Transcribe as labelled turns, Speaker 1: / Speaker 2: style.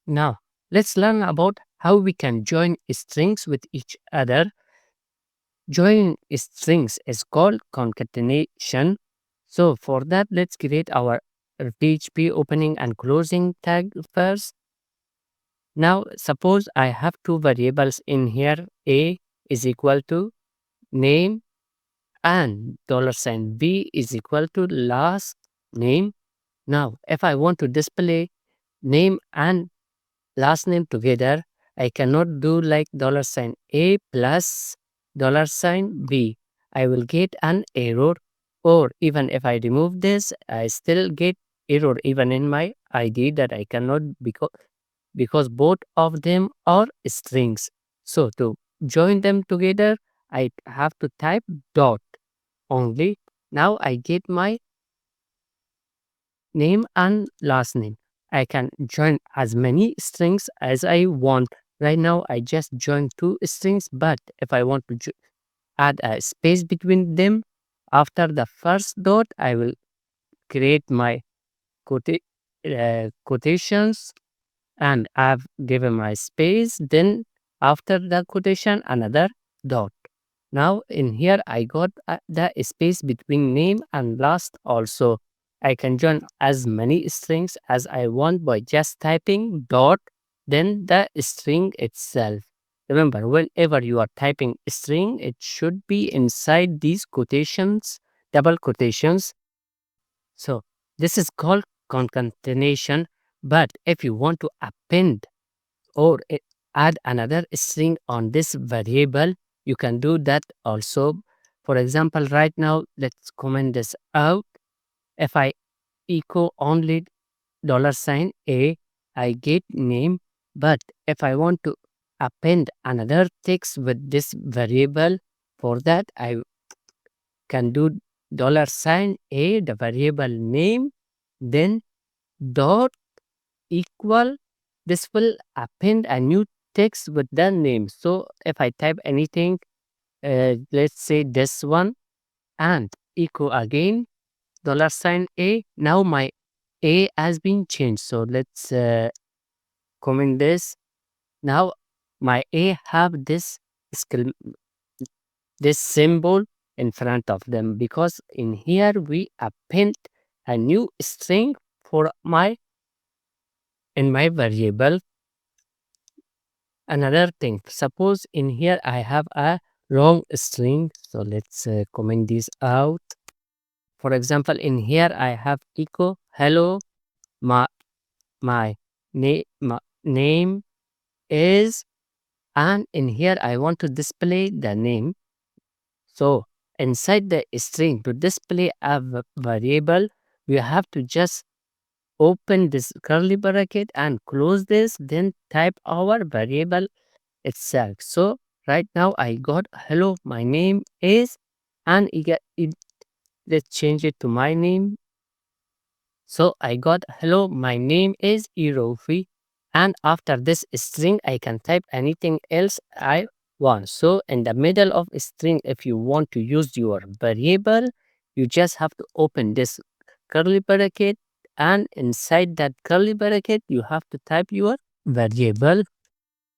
Speaker 1: Now, let's learn about how we can join strings with each other. Joining strings is called concatenation. So, for that, let's create our PHP opening and closing tag first. Now, suppose I have two variables in here. A is equal to name and $b is equal to last name. Now, if I want to display name and last name together, I cannot do like $a plus $b. I will get an error, or even if I remove this, I still get error even in my ID that I cannot, because both of them are strings. So to join them together, I have to type dot only. Now I get my name and last name. I can join as many strings as I want. Right now, I just joined two strings, but if I want to add a space between them, after the first dot, I will create my quotations, and I've given my space. Then after the quotation, another dot. Now in here I got the space between name and last also. I can join as many strings as I want by just typing dot, then the string itself. Remember, whenever you are typing string, it should be inside these quotations, double quotations. So this is called concatenation. But if you want to append or add another string on this variable, you can do that also. For example, right now, let's comment this out. If I echo only $a, I get name. But if I want to append another text with this variable, for that I can do $a, the variable name, then dot equal, this will append a new text with the name. So if I type anything, let's say this one, and echo again $a, now my a has been changed. So let's comment this. Now my a have this symbol in front of them, because in here we append a new string for my in my variable. Another thing, suppose in here I have a long string. So let's comment this out. For example, in here I have echo hello, my my name is, and in here I want to display the name. So inside the string, to display a variable, we have to just open this curly bracket and close this, then type our variable itself. So right now I got hello, my name is, and let's change it to my name. So I got hello, my name is Irofi, and after this string I can type anything else I want. So in the middle of a string, if you want to use your variable, you just have to open this curly bracket, and inside that curly bracket you have to type your variable.